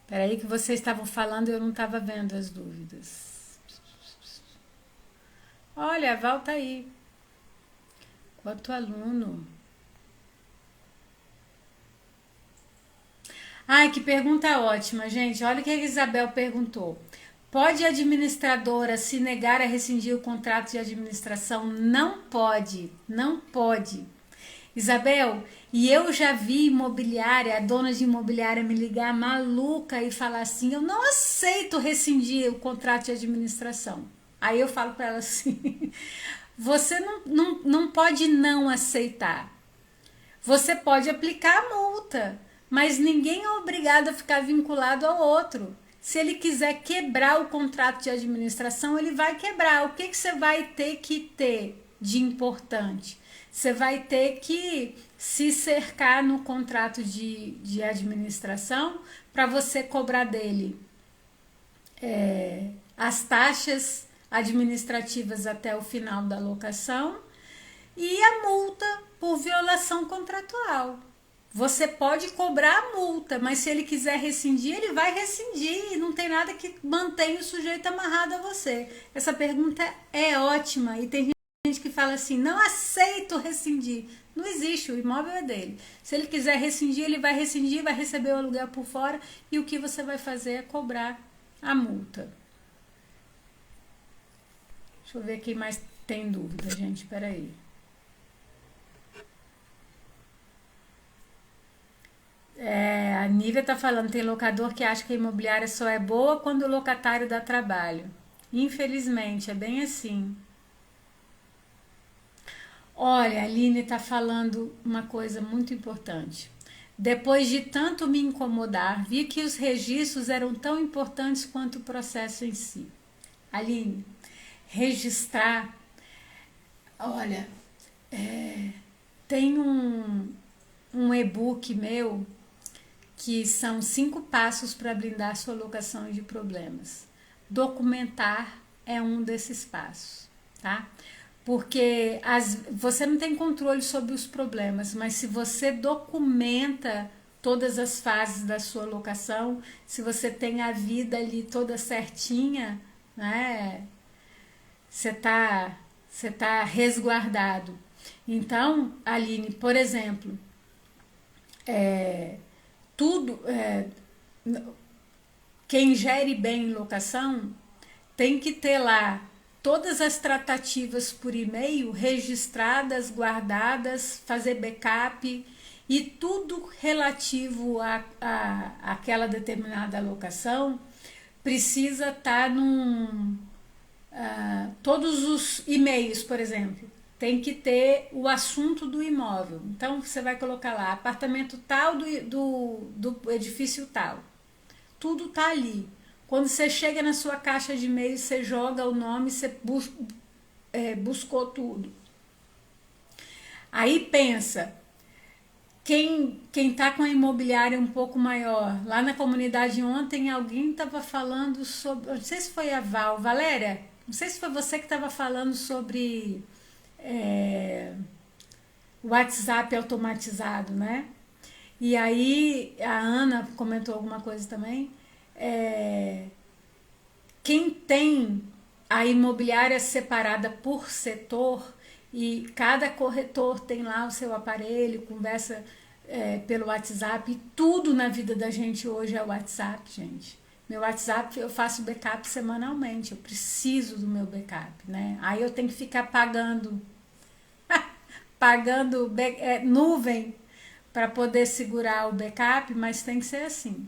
Peraí que vocês estavam falando e eu não estava vendo as dúvidas. Olha, a Val tá aí. Quanto aluno. Ai, que pergunta ótima, gente. Olha o que a Isabel perguntou. Pode a administradora se negar a rescindir o contrato de administração? Não pode, não pode. Isabel, e eu já vi imobiliária, a dona de imobiliária me ligar maluca e falar assim: eu não aceito rescindir o contrato de administração. Aí eu falo para ela assim: você não pode não aceitar. Você pode aplicar a multa, mas ninguém é obrigado a ficar vinculado ao outro. Se ele quiser quebrar o contrato de administração, ele vai quebrar. O que você vai ter que ter de importante? Você vai ter que se cercar no contrato de administração para você cobrar dele as taxas administrativas até o final da locação e a multa por violação contratual. Você pode cobrar a multa, mas se ele quiser rescindir, ele vai rescindir. Não tem nada que mantenha o sujeito amarrado a você. Essa pergunta é ótima e tem gente que fala assim: não aceito rescindir. Não existe, o imóvel é dele. Se ele quiser rescindir, ele vai rescindir, vai receber o aluguel por fora e o que você vai fazer é cobrar a multa. Deixa eu ver quem mais tem dúvida, gente. Peraí. A Nívia tá falando, tem locador que acha que a imobiliária só é boa quando o locatário dá trabalho. Infelizmente, é bem assim. Olha, a Aline tá falando uma coisa muito importante. Depois de tanto me incomodar, vi que os registros eram tão importantes quanto o processo em si. Aline, registrar, olha, tem um e-book meu que são 5 passos para blindar sua locação de problemas. Documentar é um desses passos, tá? Porque você não tem controle sobre os problemas, mas se você documenta todas as fases da sua locação, se você tem a vida ali toda certinha, né? Você tá resguardado. Então, Aline, por exemplo, tudo, quem gere bem locação tem que ter lá todas as tratativas por e-mail registradas, guardadas, fazer backup e tudo relativo a aquela determinada locação precisa estar todos os e-mails, por exemplo, tem que ter o assunto do imóvel. Então você vai colocar lá apartamento tal do edifício tal. Tudo tá ali. Quando você chega na sua caixa de e-mail, você joga o nome, você buscou tudo. Aí pensa, quem tá com a imobiliária um pouco maior, lá na comunidade ontem alguém estava falando sobre, não sei se foi a Valéria, não sei se foi você que estava falando sobre WhatsApp automatizado, né? E aí a Ana comentou alguma coisa também. Quem tem a imobiliária separada por setor e cada corretor tem lá o seu aparelho, conversa pelo WhatsApp, e tudo na vida da gente hoje é WhatsApp, gente. Meu WhatsApp eu faço backup semanalmente, eu preciso do meu backup, né? Aí eu tenho que ficar pagando nuvem para poder segurar o backup, mas tem que ser assim.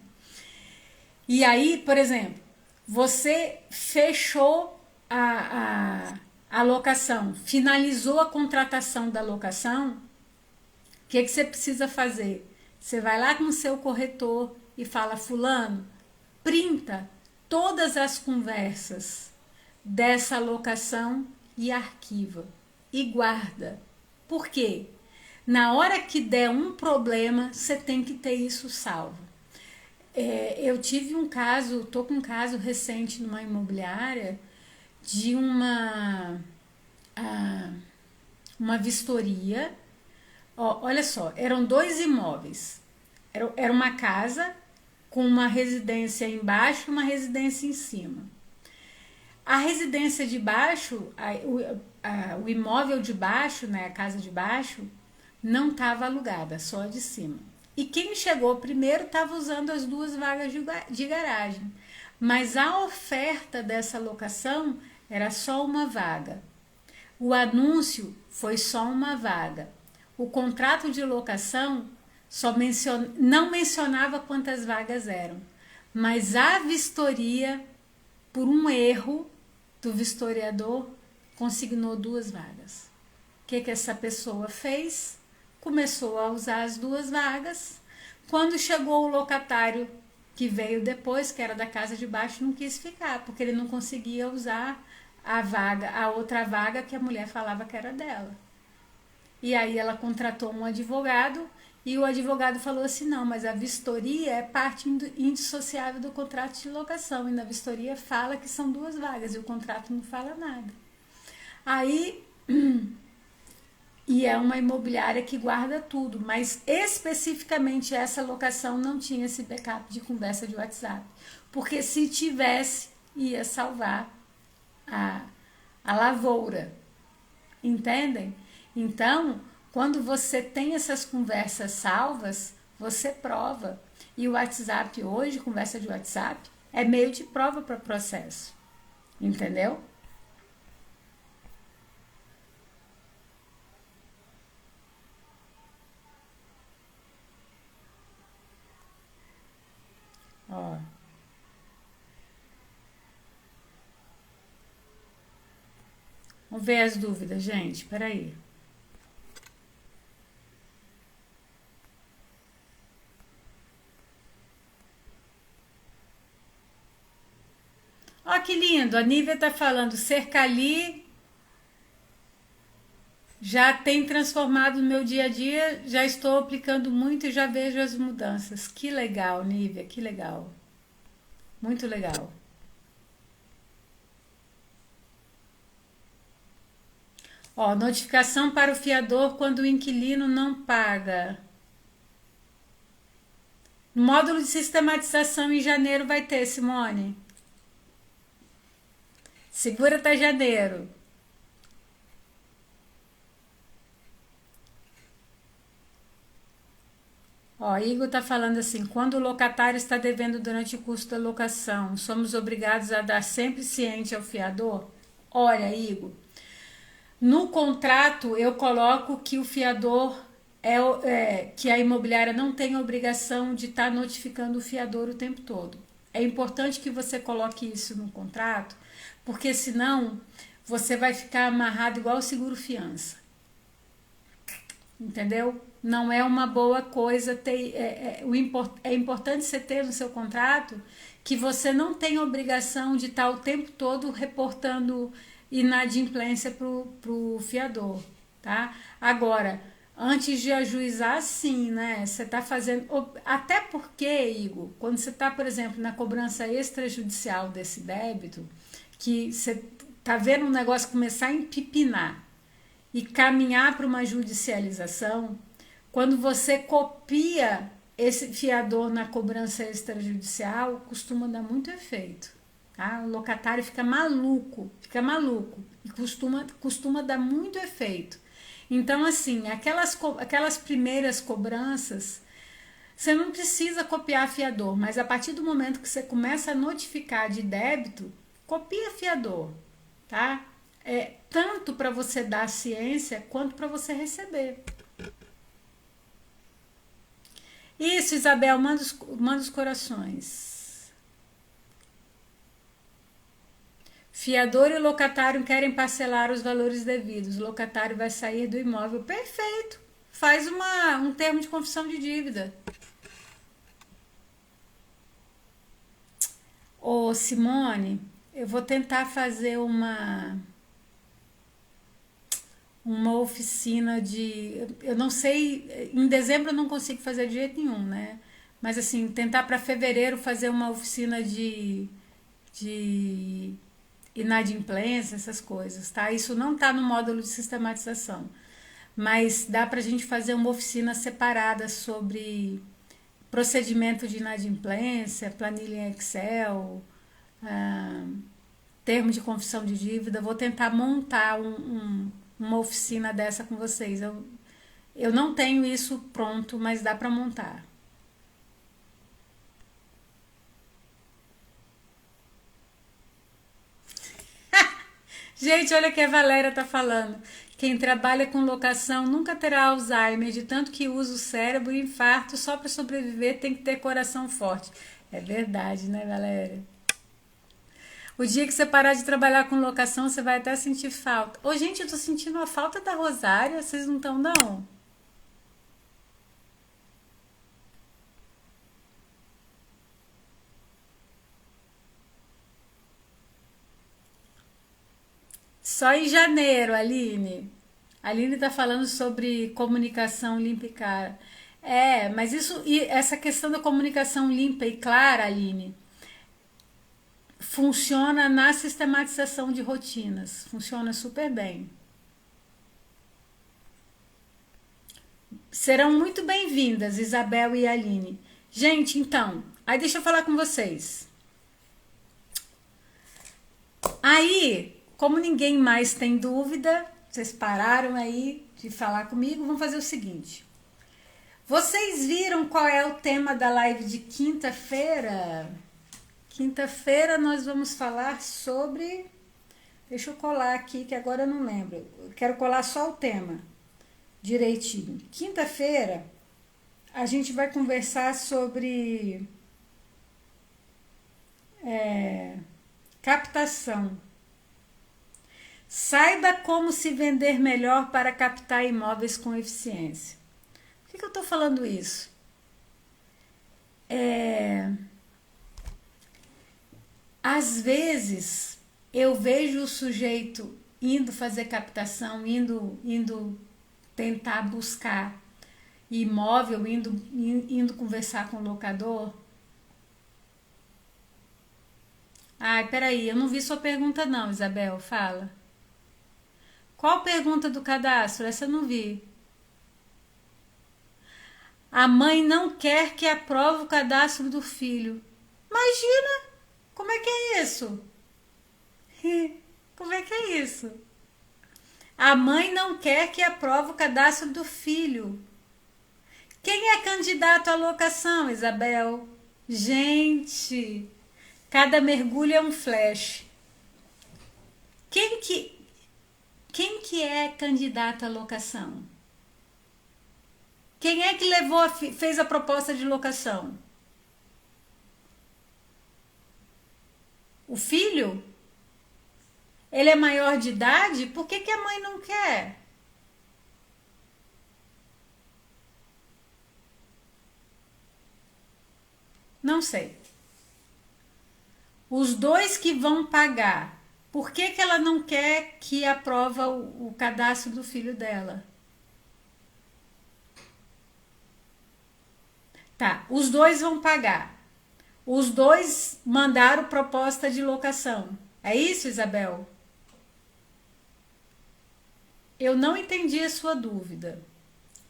E aí, por exemplo, você fechou a locação, finalizou a contratação da locação, o que você precisa fazer? Você vai lá com o seu corretor e fala: fulano, printa todas as conversas dessa locação e arquiva e guarda. Por quê? Na hora que der um problema, você tem que ter isso salvo. Eu tive um caso, tô com um caso recente numa imobiliária de uma vistoria. Olha só, eram 2 imóveis. Era uma casa com uma residência embaixo e uma residência em cima. A residência de baixo, o imóvel de baixo, né, a casa de baixo, não estava alugada, só a de cima. E quem chegou primeiro estava usando as duas vagas de garagem. Mas a oferta dessa locação era só uma vaga. O anúncio foi só uma vaga. O contrato de locação não mencionava quantas vagas eram. Mas a vistoria, por um erro do vistoriador, consignou 2 vagas. O que essa pessoa fez? Começou a usar as 2 vagas. Quando chegou o locatário que veio depois, que era da casa de baixo, não quis ficar, porque ele não conseguia usar a outra vaga que a mulher falava que era dela. E aí ela contratou um advogado e o advogado falou assim, não, mas a vistoria é parte indissociável do contrato de locação e na vistoria fala que são 2 vagas e o contrato não fala nada. Aí, e é uma imobiliária que guarda tudo, mas especificamente essa locação não tinha esse backup de conversa de WhatsApp, porque se tivesse, ia salvar a lavoura, entendem? Então, quando você tem essas conversas salvas, você prova. E o WhatsApp hoje, conversa de WhatsApp, é meio de prova para processo. Entendeu? Ó. Vamos ver as dúvidas, gente. Peraí. Ó, que lindo. A Nívia tá falando. Cercali já tem transformado no meu dia a dia. Já estou aplicando muito e já vejo as mudanças. Que legal, Nívia. Que legal. Muito legal. Ó, notificação para o fiador quando o inquilino não paga. Módulo de sistematização em janeiro vai ter, Simone. Segura até janeiro. Ó, Igor tá falando assim, quando o locatário está devendo durante o curso da locação, somos obrigados a dar sempre ciente ao fiador? Olha, Igor, no contrato eu coloco que o fiador que a imobiliária não tem obrigação de estar notificando o fiador o tempo todo. É importante que você coloque isso no contrato, porque senão você vai ficar amarrado igual o seguro fiança. Entendeu? Não é uma boa coisa ter. É importante você ter no seu contrato que você não tem obrigação de estar o tempo todo reportando inadimplência para o fiador, tá? Agora, antes de ajuizar, sim, né? Você está fazendo. Até porque, Igor, quando você está, por exemplo, na cobrança extrajudicial desse débito, que você está vendo um negócio começar a empipinar e caminhar para uma judicialização, quando você copia esse fiador na cobrança extrajudicial, costuma dar muito efeito. Tá? O locatário fica maluco e costuma dar muito efeito. Então, assim, aquelas primeiras cobranças, você não precisa copiar fiador, mas a partir do momento que você começa a notificar de débito, copia fiador, tá? Tanto para você dar ciência quanto para você receber. Isso, Isabel, manda os corações. Fiador e locatário querem parcelar os valores devidos. O locatário vai sair do imóvel. Perfeito. Faz um termo de confissão de dívida. Ô, Simone, eu vou tentar fazer uma oficina de... Eu não sei... Em dezembro eu não consigo fazer de jeito nenhum, né? Mas, assim, tentar para fevereiro fazer uma oficina de inadimplência, essas coisas, tá? Isso não tá no módulo de sistematização. Mas dá pra gente fazer uma oficina separada sobre procedimento de inadimplência, planilha em Excel, termo de confissão de dívida. Vou tentar montar uma oficina dessa com vocês. Eu não tenho isso pronto, mas dá para montar. Gente, olha o que a Valéria tá falando. Quem trabalha com locação nunca terá Alzheimer, de tanto que usa o cérebro e infarto só para sobreviver tem que ter coração forte. É verdade, né, Valéria? O dia que você parar de trabalhar com locação, você vai até sentir falta. Ô, gente, eu tô sentindo a falta da Rosária, vocês não estão, não? Só em janeiro, Aline. A Aline tá falando sobre comunicação limpa e clara. É, mas isso, e essa questão da comunicação limpa e clara, Aline, funciona na sistematização de rotinas. Funciona super bem. Serão muito bem-vindas, Isabel e Aline. Gente, então, aí deixa eu falar com vocês. Aí, como ninguém mais tem dúvida, vocês pararam aí de falar comigo, vamos fazer o seguinte. Vocês viram qual é o tema da live de quinta-feira? Quinta-feira nós vamos falar sobre... Deixa eu colar aqui, que agora eu não lembro. Eu quero colar só o tema direitinho. Quinta-feira a gente vai conversar sobre captação. Saiba como se vender melhor para captar imóveis com eficiência. Por que eu estou falando isso? Às vezes eu vejo o sujeito indo fazer captação, indo tentar buscar imóvel, indo conversar com o locador. Ai, peraí, eu não vi sua pergunta não, Isabel, fala. Qual pergunta do cadastro? Essa eu não vi. A mãe não quer que aprove o cadastro do filho. Imagina! Como é que é isso? Como é que é isso? A mãe não quer que aprove o cadastro do filho. Quem é candidato à locação, Isabel? Gente, cada mergulho é um flash. Quem que é candidato à locação? Quem é que fez a proposta de locação? O filho? Ele é maior de idade? Por que a mãe não quer? Não sei. Os dois que vão pagar, por que ela não quer que aprova o cadastro do filho dela? Tá, os dois vão pagar. Os dois mandaram proposta de locação. É isso, Isabel? Eu não entendi a sua dúvida.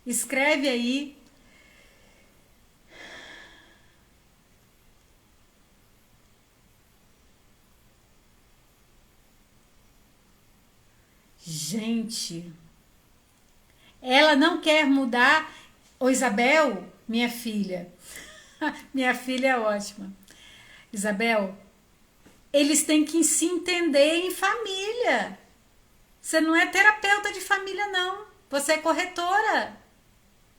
Escreve aí. Gente, ela não quer mudar. Ô, Isabel, minha filha. Minha filha é ótima. Isabel, eles têm que se entender em família. Você não é terapeuta de família, não. Você é corretora.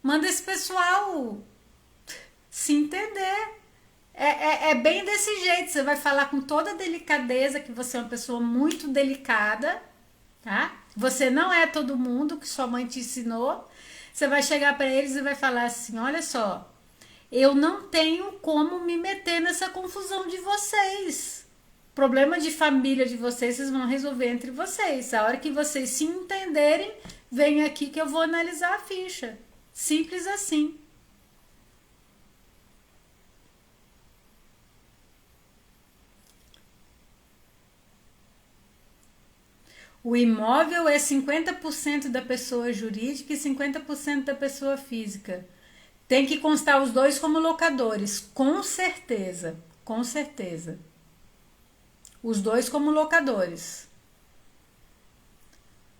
Manda esse pessoal se entender. É bem desse jeito. Você vai falar com toda a delicadeza, que você é uma pessoa muito delicada, tá? Você não é todo mundo que sua mãe te ensinou. Você vai chegar para eles e vai falar assim: olha só, eu não tenho como me meter nessa confusão de vocês. Problema de família de vocês vão resolver entre vocês. A hora que vocês se entenderem, vem aqui que eu vou analisar a ficha. Simples assim. O imóvel é 50% da pessoa jurídica e 50% da pessoa física. Tem que constar os dois como locadores, com certeza, com certeza. Os dois como locadores.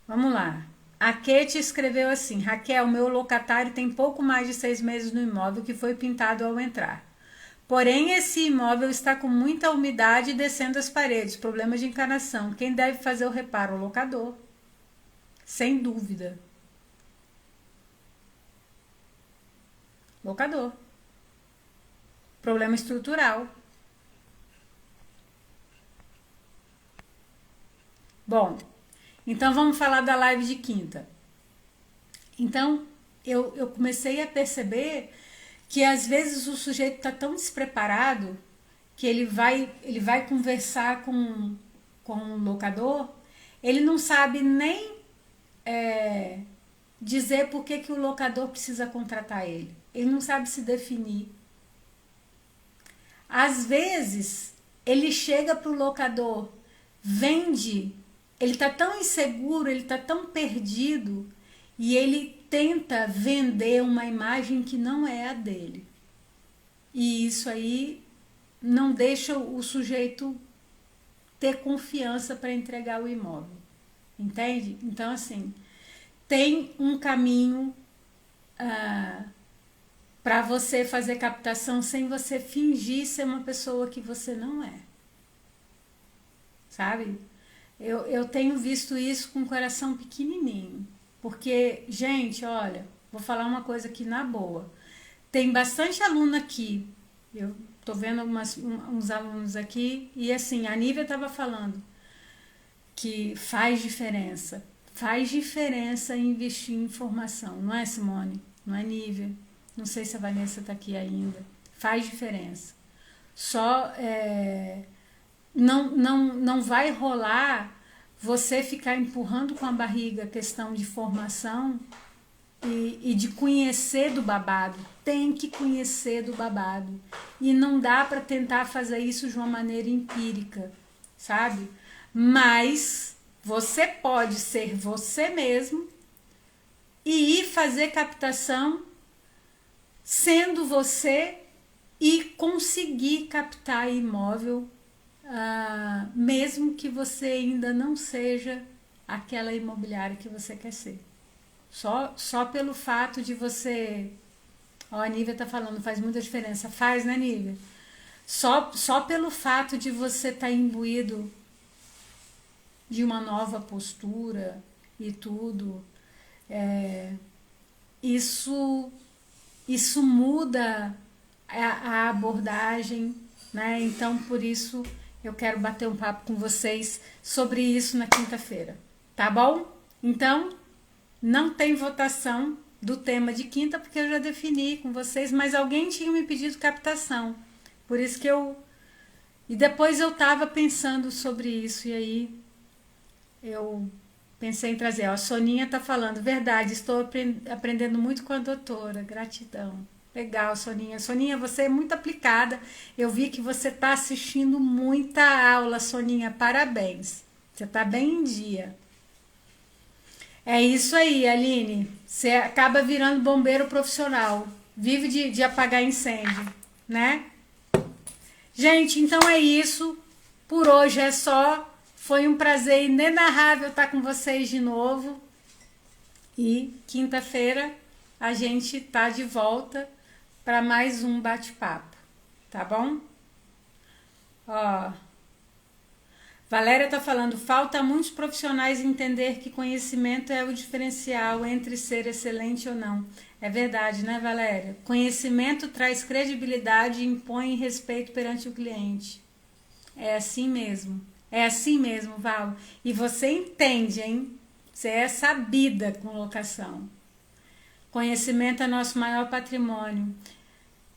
Vamos lá. A Kate escreveu assim: Raquel, meu locatário tem pouco mais de 6 meses no imóvel que foi pintado ao entrar. Porém, esse imóvel está com muita umidade descendo as paredes, problemas de encanação. Quem deve fazer o reparo? O locador. Sem dúvida. Locador. Problema estrutural. Bom, então vamos falar da live de quinta. Então, eu comecei a perceber que às vezes o sujeito está tão despreparado que ele vai conversar com o locador, ele não sabe nem dizer por que o locador precisa contratar ele. Ele não sabe se definir. Às vezes, ele chega para o locador, vende, ele está tão inseguro, ele está tão perdido, e ele tenta vender uma imagem que não é a dele. E isso aí não deixa o sujeito ter confiança para entregar o imóvel. Entende? Então, assim, tem um caminho para você fazer captação sem você fingir ser uma pessoa que você não é. Sabe? Eu tenho visto isso com o coração pequenininho. Porque, gente, olha, vou falar uma coisa aqui na boa. Tem bastante aluno aqui. Eu tô vendo uns alunos aqui. E assim, a Nívia estava falando que faz diferença. Faz diferença investir em formação. Não é, Simone? Não é, Nívia? Não sei se a Vanessa está aqui ainda. Faz diferença. Só não vai rolar você ficar empurrando com a barriga a questão de formação e de conhecer do babado. Tem que conhecer do babado. E não dá para tentar fazer isso de uma maneira empírica, sabe? Mas você pode ser você mesmo e ir fazer captação sendo você e conseguir captar imóvel, mesmo que você ainda não seja aquela imobiliária que você quer ser. Só pelo fato de você... Ó, a Nívia tá falando, faz muita diferença. Faz, né, Nívia? Só pelo fato de você estar imbuído de uma nova postura e tudo, isso muda a abordagem, né? Então, por isso, eu quero bater um papo com vocês sobre isso na quinta-feira, tá bom? Então, não tem votação do tema de quinta, porque eu já defini com vocês, mas alguém tinha me pedido captação, por isso que E depois eu tava pensando sobre isso, e aí eu pensei em trazer. Ó, a Soninha tá falando, verdade, estou aprendendo muito com a doutora, gratidão. Legal, Soninha. Soninha, você é muito aplicada. Eu vi que você está assistindo muita aula, Soninha. Parabéns. Você está bem em dia. É isso aí, Aline. Você acaba virando bombeiro profissional. Vive de apagar incêndio, né? Gente, então é isso. Por hoje é só. Foi um prazer inenarrável estar com vocês de novo. E quinta-feira a gente tá de volta para mais um bate-papo, tá bom? Ó, Valéria tá falando, falta a muitos profissionais entender que conhecimento é o diferencial entre ser excelente ou não. É verdade, né, Valéria? Conhecimento traz credibilidade e impõe respeito perante o cliente. É assim mesmo. É assim mesmo, Val. E você entende, hein? Você é sabida com locação. Conhecimento é nosso maior patrimônio.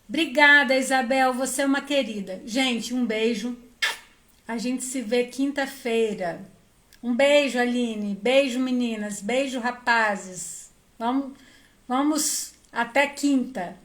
Obrigada, Isabel. Você é uma querida. Gente, um beijo. A gente se vê quinta-feira. Um beijo, Aline. Beijo, meninas. Beijo, rapazes. Vamos até quinta.